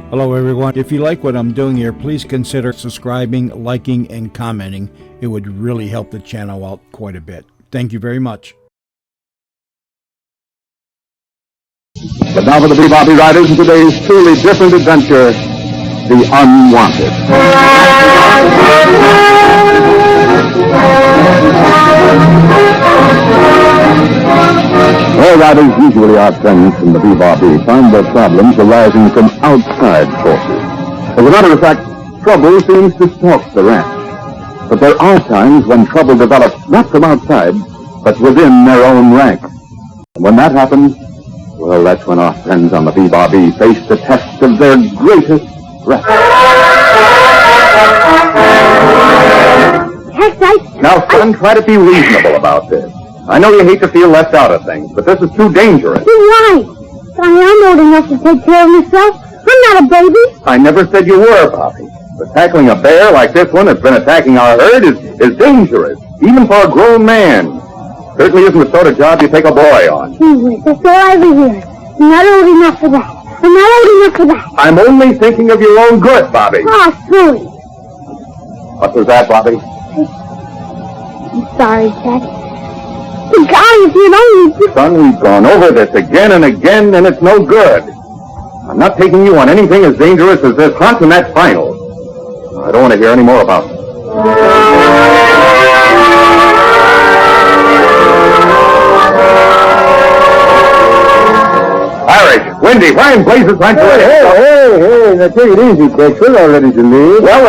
Hello everyone. If you like what I'm doing here, please consider subscribing, liking, and commenting. It would really help the channel out quite a bit. Thank you very much. But now for the Bebop Riders in today's truly different adventure, The Unwanted. All riders, usually our friends from the Bebop, find their problems arising from outside forces. As a matter of fact, trouble seems to stalk the ranch. But there are times when trouble develops not from outside, but within their own ranks. And when that happens, well, that's when our friends on the Bebop face the test of their greatest strength. Now, son, try to be reasonable about this. I know you hate to feel left out of things, but this is too dangerous. You're right. Sonny, I'm old enough to take care of myself. I'm not a baby. I never said you were, Poppy. But tackling a bear like this one that's been attacking our herd is dangerous, even for a grown man. Certainly isn't the sort of job you take a boy on. Gee, that's all I ever hear. I'm not old enough for that. I'm not old enough for that. I'm only thinking of your own good, Bobby. Oh, silly. What was that, Bobby? I'm sorry, Dad. But God, if you don't... Son, we've gone over this again and again, and it's no good. I'm not taking you on anything as dangerous as this hunt, and that's final. I don't want to hear any more about it. Irish, Windy, why in blazes aren't you ready? Hey, now take it easy, Tex. We're all ready to leave. Well,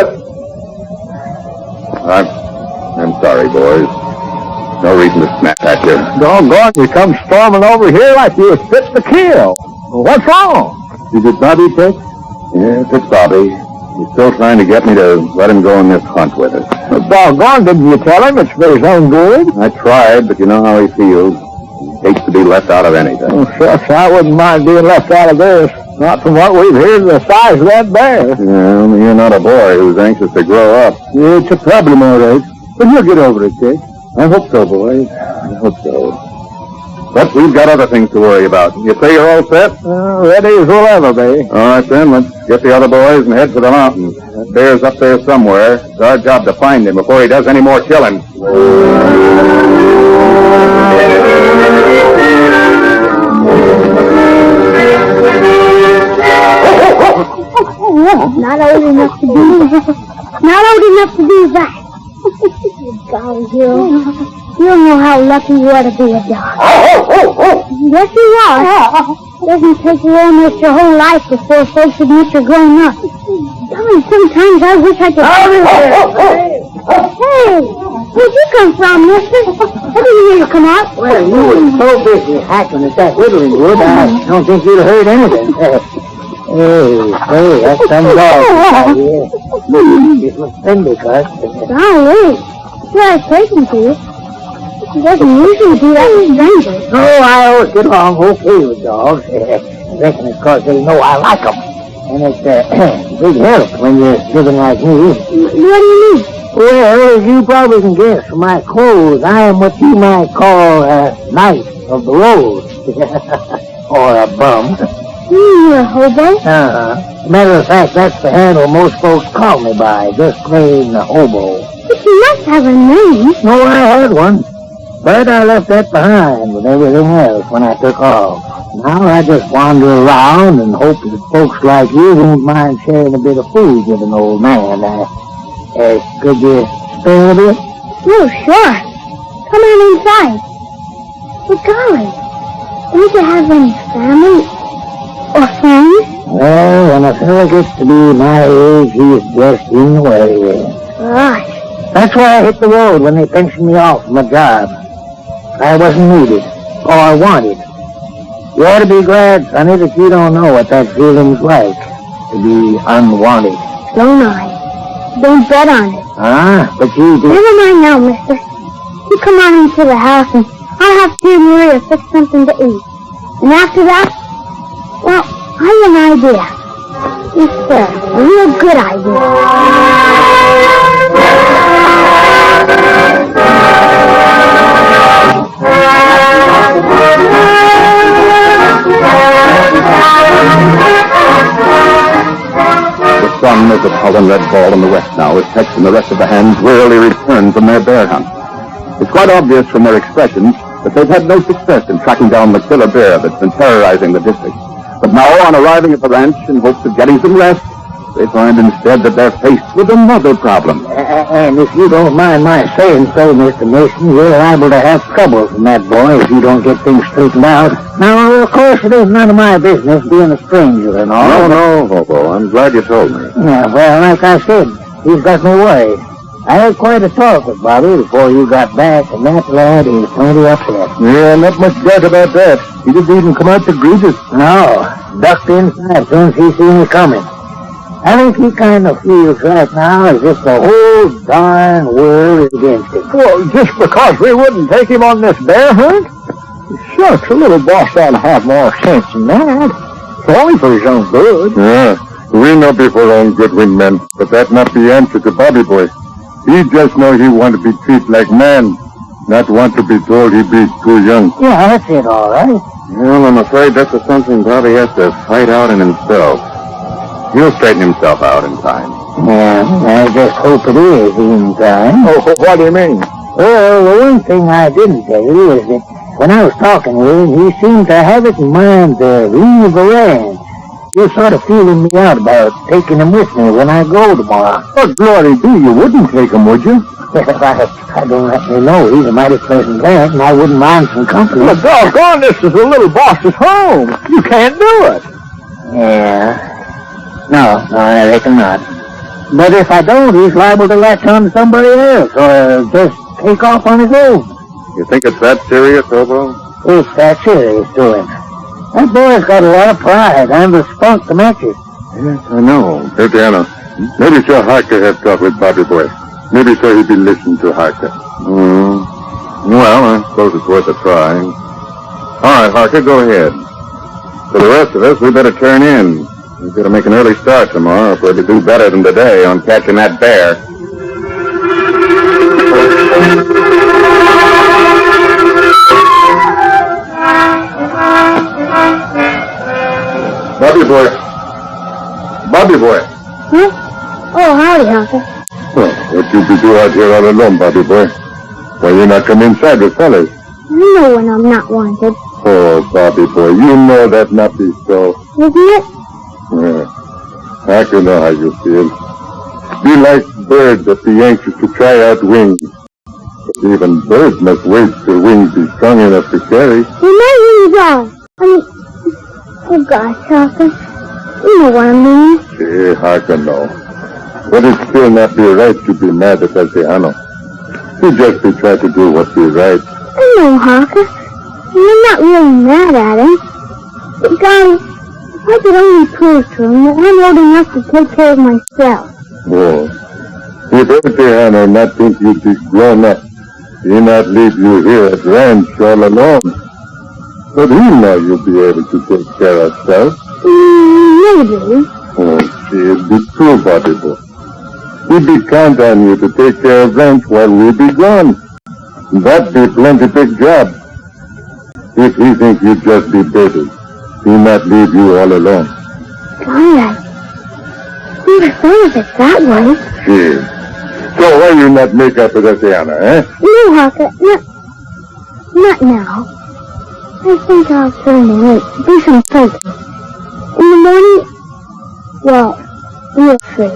I'm sorry, boys. No reason to snap at you. Doggone, you come storming over here like you was fit to kill. Well, what's wrong? Is it Bobby, Tex? Yes, it's Bobby. He's still trying to get me to let him go on this hunt with us. Well, doggone, didn't you tell him it's for his own good? I tried, but you know how he feels. He hates to be left out of anything. Oh, shucks, I wouldn't mind being left out of this. Not from what we've heard of the size of that bear. Yeah, only you're not a boy who's anxious to grow up. Yeah, it's a problem, all right. But you'll get over it, Tex. I hope so, boys. I hope so. But we've got other things to worry about. You say you're all set? Ready as we'll ever be. All right, then. Let's get the other boys and head for the mountains. That bear's up there somewhere. It's our job to find him before he does any more killing. Not old enough to do that. Not old enough to do that. Golly, you don't know how lucky you are to be a dog. Yes, you are. It doesn't take you almost your whole life before folks admit you're grown up. Golly, sometimes I wish I could... Hey, where'd you come from, mister? I didn't hear you come out. Well, you were so busy hacking at that whittling wood, I don't think you'd have heard anything. Hey, that's some dog. It was Pentecost. Golly, sure I've taken to you. He doesn't usually do that with strangers. Oh, I always get along okay with dogs. I reckon it's because they know I like them. And it's a big help when you're living like me. What do you mean? Well, as you probably can guess from my clothes, I am what you might call a knight of the road. Or a bum. You're a hobo? Matter of fact, that's the handle most folks call me by, just plain hobo. But you must have a name. No, I had one. But I left that behind with everything else when I took off. Now I just wander around and hope that folks like you won't mind sharing a bit of food with an old man. Could you spare a bit? Oh, sure. Come on inside. But golly, don't you have any family or friends? Well, when a fella gets to be my age, he's just in the way. Gosh. That's why I hit the road when they pensioned me off from a job. I wasn't needed, or wanted. You ought to be glad, Sonny, that you don't know what that feeling's like, to be unwanted. Don't I? Don't bet on it. But you do. Never mind now, mister. You come on into the house and I'll have dear Maria fix something to eat. And after that, well, I have an idea. Yes, sir. A real good idea. sun as a tall and red ball in the west now, as Tex and the rest of the hands wearily return from their bear hunt. It's quite obvious from their expressions that they've had no success in tracking down the killer bear that's been terrorizing the district. But now, on arriving at the ranch in hopes of getting some rest, they find instead that they're faced with another problem. And if you don't mind my saying so, Mr. Mason, you're liable to have trouble from that boy if you don't get things straightened out. Now, of course, it ain't none of my business being a stranger and all. No, Hobo. I'm glad you told me. Yeah, well, like I said, he's got me worried. I had quite a talk with Bobby before you got back, and that lad is plenty upset. Yeah, not much doubt about that. He didn't even come out to greet us. No, ducked inside as soon as he seen me coming. I think he kind of feels right now as if the whole darn world is against him. Well, just because we wouldn't take him on this bear hunt? Shucks, a little boss ought to have more sense than that. It's only for his own good. Yeah, we know before our own good we meant, but that's not the answer to Bobby Boy. He just know he want to be treated like man, not want to be told he be too young. Yeah, that's it, all right. Well, I'm afraid that's something Bobby has to fight out in himself. He'll straighten himself out in time. Yeah, I just hope it is in time. Oh, what do you mean? Well, the one thing I didn't tell you is that when I was talking with him, he seemed to have it in mind to leave the ranch. You're sort of feeling me out about taking him with me when I go tomorrow. What glory be, you wouldn't take him, would you? I don't actually know. He's a mighty pleasant lad, and I wouldn't mind some company. Well, doggone, this is the little boss's home. You can't do it. Yeah. No, I reckon not. But if I don't, he's liable to latch on to somebody else, or just take off on his own. You think it's that serious, Hobo? It's that serious to him. That boy's got a lot of pride and the spunk to match it. Yes, I know. Hey, Diana, maybe Sir Harker have talked with Bobby Boy. Maybe so he'd be listening to Harker. Well, I suppose it's worth a try. All right, Harker, go ahead. For the rest of us, we better turn in. We've got to make an early start tomorrow if we're to do better than today on catching that bear. Bobby Boy. Bobby Boy. Huh? Oh, howdy, Hunter. Well, what you be doing out here all alone, Bobby Boy? Why you not come inside with fellas? You know when I'm not wanted, Oh, Bobby Boy, you know that not be so. isn't it? Yeah, I can know how you feel. Be like birds that be anxious to try out wings. But even birds must wait till wings be strong enough to carry. Well, my wings are. Oh gosh, Hunter. You know what I mean. Hey, I can know. But it still not be right to be mad at Tatiano. You just be trying to do what be right. I know, Hunter. I'm not really mad at him. But golly, if I could only prove to him that I'm old enough to take care of myself. Oh, if Tatiano not think you be grown up, he not leave you here at ranch all alone. But he know you'll be able to take care of yourself. Maybe. Oh, she'll be true, Bobby Boy. He'd be count on you to take care of ranch while we be gone. That'd be plenty big job. If he think you just be busy, he'll not leave you all alone. Golly, I never thought of it that way. Gee. So why you not make up with Tatiana, eh? No, Hunter, not now. I think I'll turn in and do some thinking. In the morning, well, we'll see.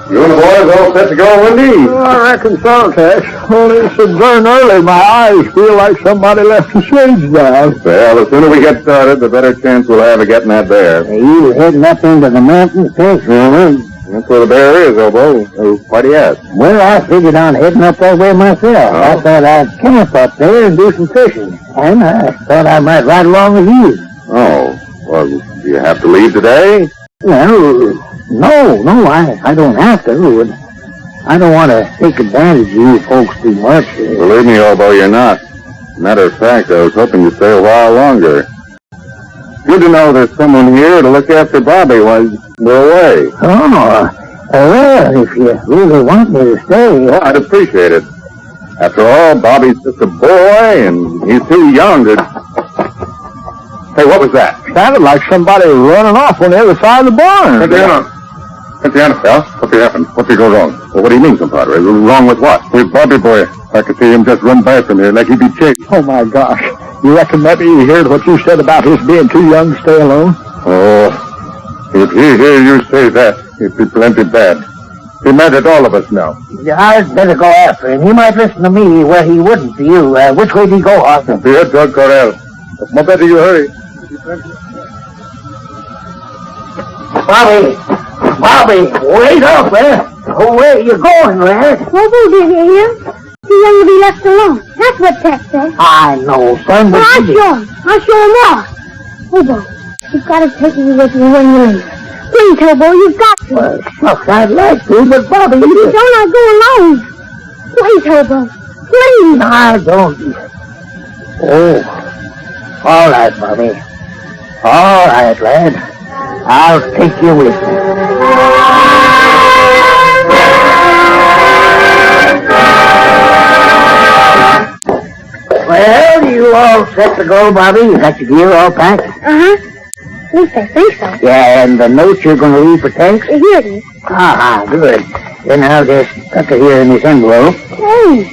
You and the boys all set to go, Wendy? I reckon so, Tex. Only it's so darn early, my eyes feel like somebody left the shades down. Well, the sooner we get started, the better chance we'll have of getting that bear. Are you heading up into the mountains, Tex? Mm-hmm. That's where the bear is, Hobo. What do you ask? Well, I figured on heading up that way myself. Oh. I thought I'd camp up there and do some fishing. And I thought I might ride along with you. Oh, well, do you have to leave today? Well, no, I don't have to. I don't want to take advantage of you folks too much. Believe me, Hobo, you're not. Matter of fact, I was hoping you'd stay a while longer. Good to know there's someone here to look after Bobby while we're away. Oh, well, if you really want me to stay. Well, I'd appreciate it. After all, Bobby's just a boy, and he's too young to... Hey, what was that? Sounded like somebody running off on the other side of the barn. Indiana, pal. What happened? What did go wrong? Well, what do you mean, compadre? Wrong with what? With Bobby boy. I could see him just run by from here like he'd be chased. Oh, my gosh. You reckon maybe you heard what you said about his being too young to stay alone? Oh, if he hear you say that, it'd be plenty bad. He mad at all of us now. I'd better go after him. He might listen to me where he wouldn't to you. Which way do you go, Arthur? Here, Doug Corral. But no better you hurry. Bobby, wait up, eh? Oh, where you going, lad? Hobo, did you hear? Too young to be left alone. That's what Tex said. I know, son, but... Well, I'll show him off. Hobo, you've got to take me with you when you leave. Please, Hobo, you've got to. Well, shucks, I'd like to, but Bobby... But you don't go alone. Please, Hobo. Please. I don't... Oh. All right, Bobby. All right, lad. I'll take you with me. Well, you all set to go, Bobby? You got your gear all packed? Uh-huh. At least I think so. Yeah, and the note you're going to leave for Tex? Here it is. Ah, good. Then I'll just tuck it here in this envelope. Hey,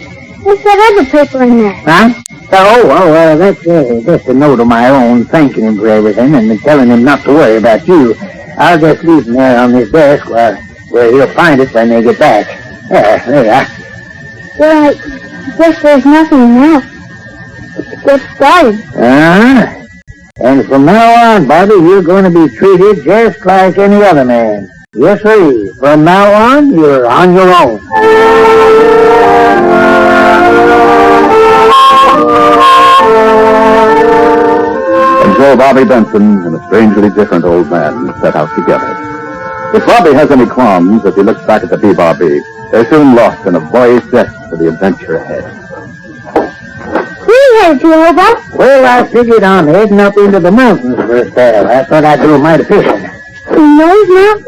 what's that other paper in there? Huh? Oh, well, that's just a note of my own, thanking him for everything and telling him not to worry about you. I'll just leave him there on his desk where he'll find it when they get back. There you are. Well, I guess there's nothing now. Let's get started. And from now on, Bobby, you're going to be treated just like any other man. Yes, sir. From now on, you're on your own. And so Bobby Benson and a strangely different old man set out together. If Bobby has any qualms as he looks back at the B-Bar-B, they're soon lost in a boyish zest for the adventure ahead. Where are you headed to, Hobo? Well, I figured on heading up into the mountains for a spell. I thought I'd do a mite of fishing. In those mountains?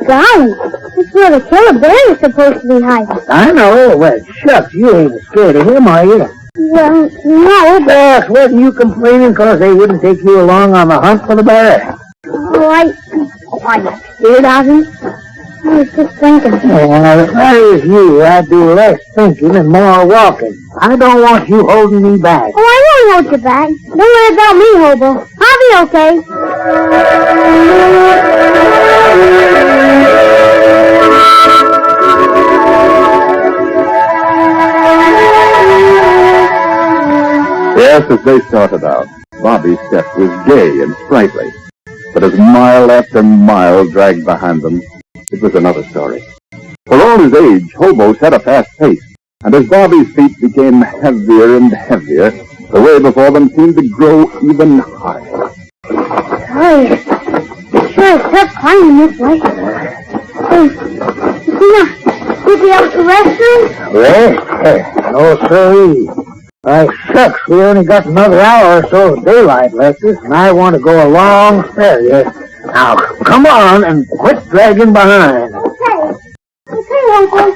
Golly, that's where the killer bear is supposed to be hiding. I know. Well, shucks, you ain't scared of him, are you? Well, no, but... Yes, wasn't you complaining because they wouldn't take you along on the hunt for the bear? Oh, I'm not scared of him. I was just thinking. Well, if I was you, I'd do less thinking and more walking. I don't want you holding me back. Oh, I won't hold you back. Don't worry about me, Hobo. I'll be okay. Yes, as they started out, Bobby's step was gay and sprightly. But as mile after mile dragged behind them, it was another story. For all his age, Hobo set a fast pace, and as Bobby's feet became heavier and heavier, the way before them seemed to grow even higher. Sorry. Sure, it's tough climbing this way. Hey, you be able to rest room? Rest? No, sirree. Why, shucks, we only got another hour or so of daylight left us, and I want to go a long spell yet. Now, come on and quit dragging behind. Okay, Uncle.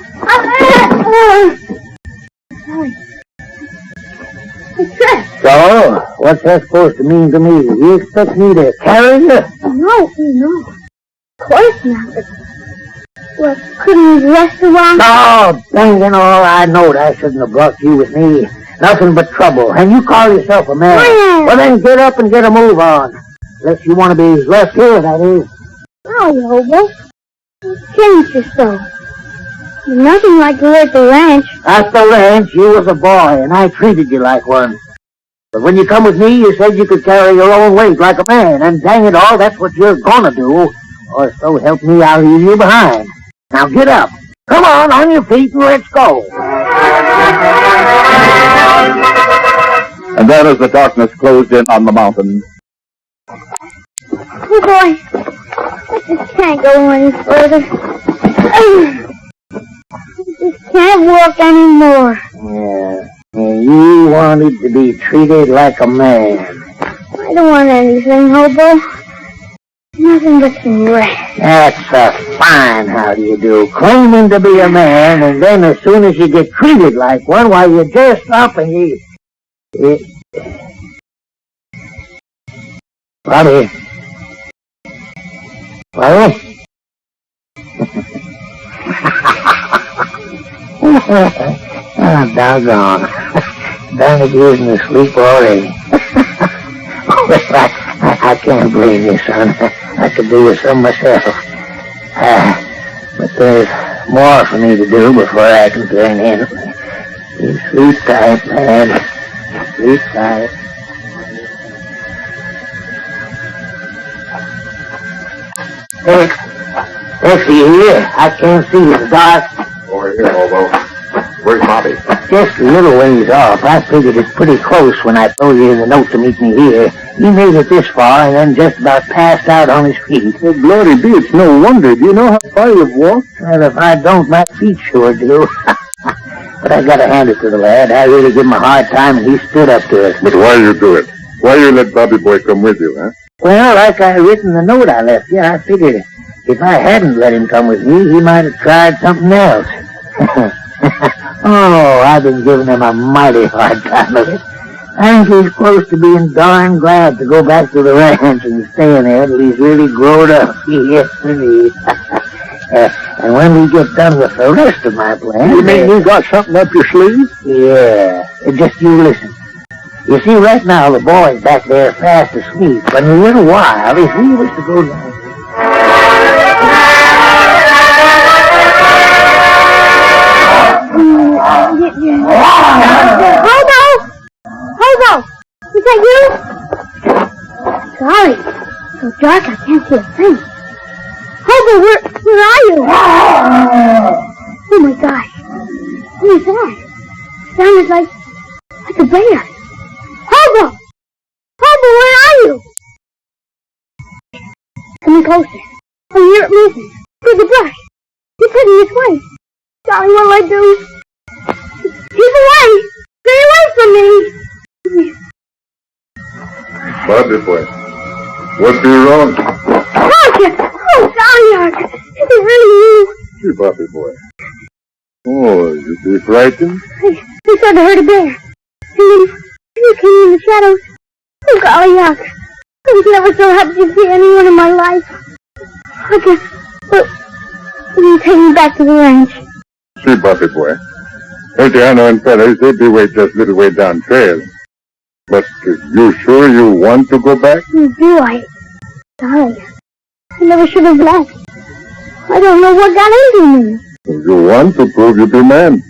Sorry. It's good. So, what's that supposed to mean to me? You expect me to carry you? No. Of course not. Well, couldn't you rest a while? Oh, dang it all, I knowed I shouldn't have brought you with me. Nothing but trouble. And you call yourself a man. Yeah. Well, then get up and get a move on. Unless you want to be left here, that is. Oh, Hobo. You changed yourself. You're nothing like you were at the ranch. At the ranch, you was a boy, and I treated you like one. But when you come with me, you said you could carry your own weight like a man, and dang it all, that's what you're gonna do. Or so help me, I'll leave you behind. Now get up. Come on your feet, and let's go. And then as the darkness closed in on the mountains, Oh, boy. I just can't go any further. I just can't walk anymore. Yeah, and you wanted to be treated like a man. I don't want anything, Hobo. Nothing but some rest. That's a fine how do you do. Claiming to be a man, and then as soon as you get treated like one, why you dress up and you... Bobby? Bobby? Oh, doggone. Darn it, you isn't asleep already. I can't blame you, son. I could do with some myself. But there's more for me to do before I can turn in. You sleep tight, man. Sleep tight. If you here, I can't see in the dark. Over here, Hobo. Where's Bobby? Just a little ways off. I figured it's pretty close when I told you in the note to meet me here. He made it this far and then just about passed out on his feet. Well, glory be, it's no wonder. Do you know how far you've walked? Well, if I don't, my feet sure do. But I gotta hand it to the lad. I really give him a hard time and he stood up to it. But why you do it? Why you let Bobby boy come with you, huh? Well, like I written the note I left you, I figured if I hadn't let him come with me, he might have tried something else. Oh, I've been giving him a mighty hard time of it. I think he's close to being darn glad to go back to the ranch and staying there till he's really grown up. Yes, indeed. And when we get done with the rest of my plan... You mean you got something up your sleeve? Yeah. Just you listen. You see, right now the boy's back there fast asleep, but in a little while, if he was to go down... Hobo! Hobo! Is that you? Sorry. It's so dark I can't see a thing. Hobo, where are you? Oh my gosh. What is that? Sounded like a bear. Hobo! Hobo, where are you? Coming closer. I hear it moving. Through the brush. It's heading this way. Golly, what'll I do? Keep away! Stay away from me! Bobby boy, what's your wrong? Arthur! Oh, sorry, Arthur. Is it really you? Hey, Bobby boy. Oh, you be frightened? I thought I heard a bear. And then you came in the shadows. Oh, golly, Arthur. I was never so happy to see anyone in my life. Arthur, will you take me back to the ranch? See, Bobby boy. Eltiano and fellas, they be way just a little way down trail. But you sure you want to go back? Do I? Golly, I never should have left. I don't know what got into me. You want to prove you be man.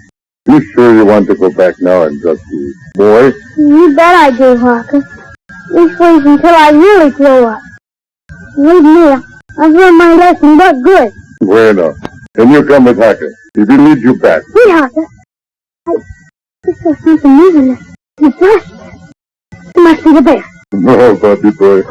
You sure you want to go back now and just be boy? You bet I do, Harker. This ways until I really grow up. Believe me, I've learned my lesson, but good. Bueno. Then you come with Hacker. He will lead you back. Wait, Harker. I just saw something moving in the brush. It must be the bear. No, Bobby boy.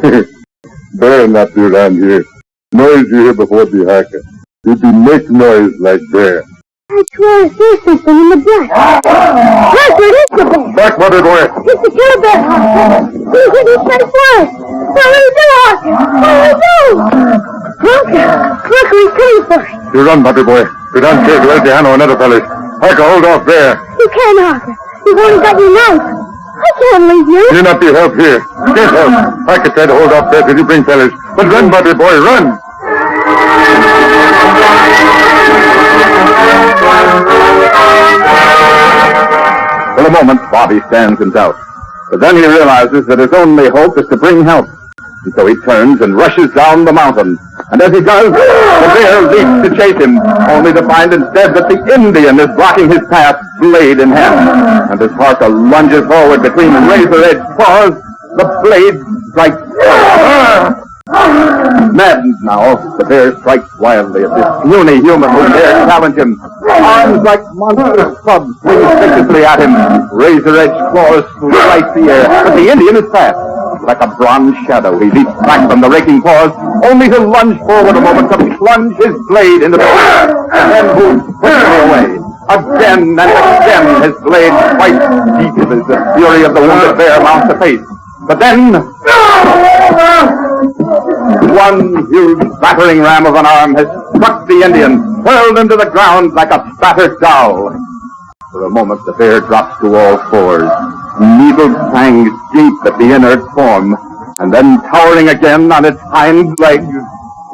Bear not be around here. Noise you hear before the Hacker. You be make noise like bear. I swear I see something in the brush. Harker, it is the bear. Back, Bobby boy. It's the killer bear, Harker. He's hitting straight for us. What will we do, Harker? What will we do? Harker, look, he's coming for us. You run, Bobby boy. Go down here to Eltiano and other fellas. Hacker, hold off there. You can't, Harker. You've only got your knife. I can't leave you. You not be help here. Get help. Hacker tried to hold off there till you bring fellas. But run, Bobby boy, run. For a moment, Bobby stands in doubt. But then he realizes that his only hope is to bring help. And so he turns and rushes down the mountain. And as he does, the bear leaps to chase him, only to find instead that the Indian is blocking his path, blade in hand. And as Parker lunges forward between razor-edged paws, the blade strikes. Maddened now, the bear strikes wildly at this puny human who dares challenge him. Arms like monstrous clubs swing viciously at him. Razor-edged claws slice the air, but the Indian is fast. Like a bronze shadow, he leaps back from the raking paws, only to lunge forward a moment to plunge his blade into the bear, and then moves quickly away. Again and again his blade strikes deep as the fury of the wounded bear mounts the face. But then... One huge battering ram of an arm has struck the Indian, hurled him to the ground like a battered doll. For a moment, the bear drops to all fours. Needle fangs gape at the inert form, and then towering again on its hind legs,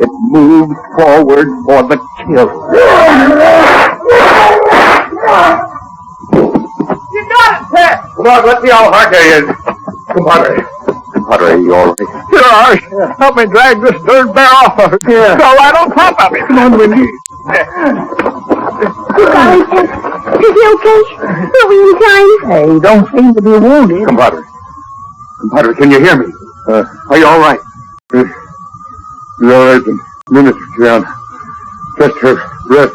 it moves forward for the kill. You got it, Ted! Come on, let me all heart he is. Compadre, are you all right? Sure. Help me drag this third bear off of it. Yeah. So right on top of it. Come on, Wendy. Golly, Ted. Is he okay? Are we in time? Hey, he don't seem to be wounded. Compadre, can you hear me? Are you all right? You're all right in minutes, John. Just her breath.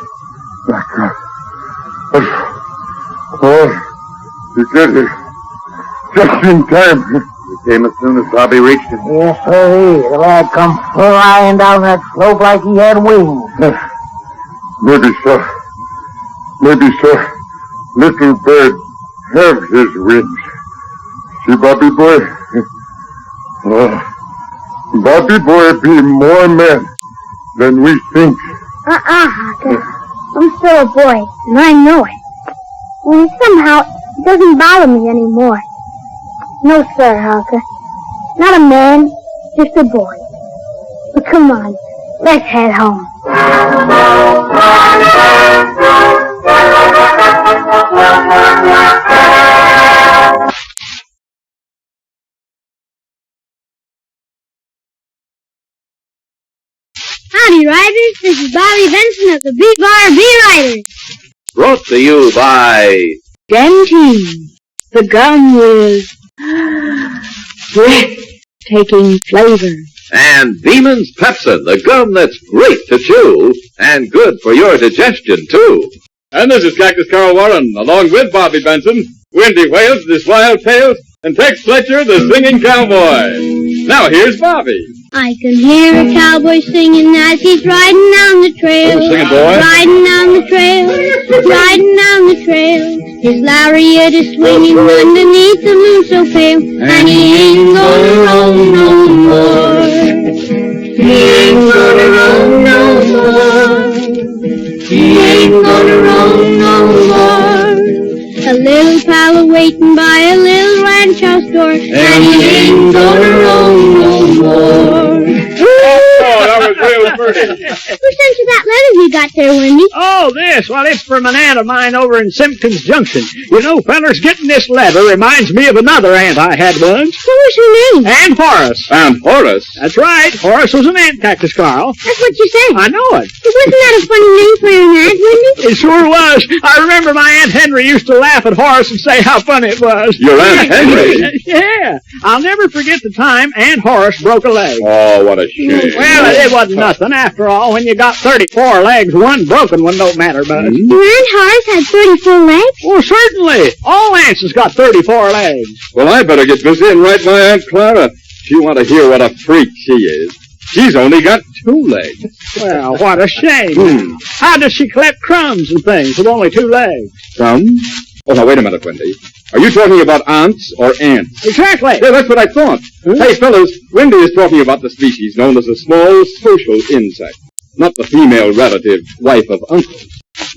Oh, you get here just in time. We came as soon as Bobby reached him. Yes, sir. The lad come flying down that slope like he had wings. Maybe so. Little bird have his wings. See, Bobby boy? Bobby boy be more man than we think. Harker. I'm still a boy, and I know it. And somehow, it doesn't bother me anymore. No, sir, Harker. Not a man, just a boy. But come on, let's head home. Howdy, Riders. This is Bobby Benson of the B-Bar B-Riders. Brought to you by Benson, the gum with breathtaking flavor. and Beeman's Pepsin, the gum that's great to chew and good for your digestion, too. And this is Cactus Carl Warren, along with Bobby Benson, Windy Wales, this Wild Tales, and Tex Fletcher, the singing cowboy. Now here's Bobby. I can hear a cowboy singing as he's riding down the trail. Oh, sing it, boy. Riding down the trail, riding down the trail. His lariat is swinging underneath the moon so pale, and he ain't gonna roam no more. He ain't gonna roam no more. He ain't gonna roam no more. A little pal waiting by a little ranch house door, and he ain't gonna roam no more. Oh, that was real pretty. Who sent you that letter you got there, Wendy? Oh, this? Well, it's from an aunt of mine over in Simpkins Junction. You know, fellers, getting this letter reminds me of another aunt I had once. What was her name? Aunt Horace. And Horace. That's right. Horace was an ant, Cactus Carl. That's what you said. I know it. Wasn't that a funny name for an aunt, Wendy? It sure was. I remember my Aunt Henry used to laugh at Horace and say how funny it was. Your Aunt Henry? Yeah. I'll never forget the time Aunt Horace broke a leg. Oh, what a shame. Well, it wasn't nothing. After all, when you got 34 legs, one broken one don't matter much. Your Aunt Horace had 34 legs? Well, certainly. All aunts has got 34 legs. Well, I better get busy and write my Aunt Clara. You want to hear what a freak she is. She's only got 2 legs. Well, what a shame. How does she collect crumbs and things with only 2 legs? Crumbs? Oh, now, wait a minute, Wendy. Are you talking about aunts or ants? Exactly. Yeah, that's what I thought. Hey, fellas, Wendy is talking about the species known as a small social insect, not the female relative, wife of uncle.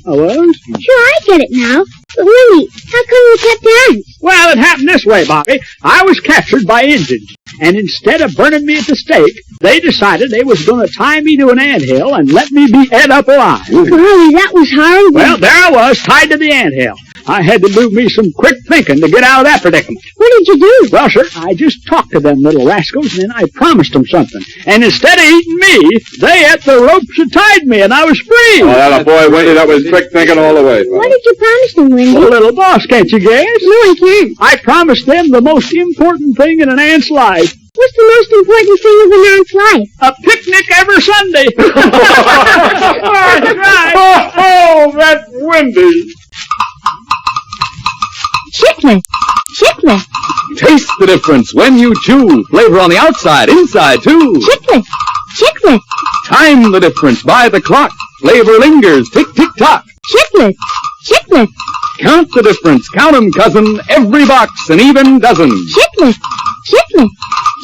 Oh, well? Sure, I get it now. But Wendy, how come you kept ants? Well, it happened this way, Bobby. I was captured by Indians, and instead of burning me at the stake, they decided they was going to tie me to an anthill and let me be ate up alive. Golly, that was horrible. Well, there I was, tied to the anthill. I had to do me some quick thinking to get out of that predicament. What did you do? Well, sir, I just talked to them little rascals, and then I promised them something. And instead of eating me, they ate the ropes that tied me, and I was free. Oh, that boy, Wendy, that was quick thinking all the way. What did you promise them, Wendy? Well, little boss, can't you guess? No, I can't. I promised them the most important thing in an ant's life. What's the most important thing of an ant's life? A picnic every Sunday. That's right. Oh, that's Wendy. Chiclet. Chiclet. Taste the difference when you chew. Flavor on the outside, inside, too. Chiclet. Chiclet. Time the difference by the clock. Flavor lingers, tick, tick, tock. Chiclet. Chiclet. Count the difference, count 'em, cousin, every box, an even dozen. Chiclet. Chiclet.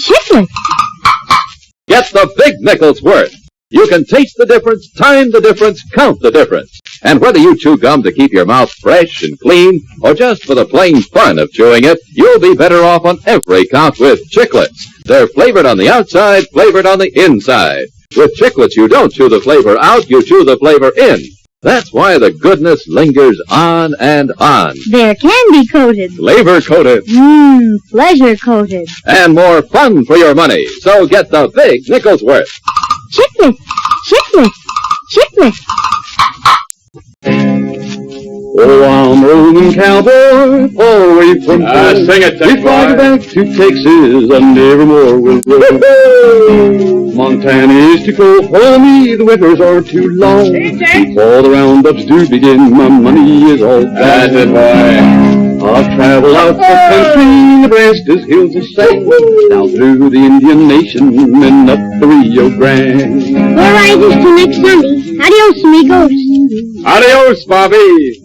Chiclet. Get the big nickel's worth. You can taste the difference, time the difference, count the difference. And whether you chew gum to keep your mouth fresh and clean, or just for the plain fun of chewing it, you'll be better off on every count with Chiclets. They're flavored on the outside, flavored on the inside. With Chiclets, you don't chew the flavor out, you chew the flavor in. That's why the goodness lingers on and on. They're candy-coated. Flavor-coated. Pleasure-coated. And more fun for your money. So get the big nickel's worth. Chiclets, chiclets, chiclets. Oh, I'm a rolling cowboy, far away from home. Sing it, Texas. If I go back to Texas, I never more will roam. Montana is too cold for me, the winters are too long. Before the roundups do begin, my money is all gone. That's it, boy. I've traveled out the country, Nebraska's hills of sand, down through the Indian Nation and up the Rio Grande. We'll ride this till next Sunday. Adios, amigos. Adios, Bobby.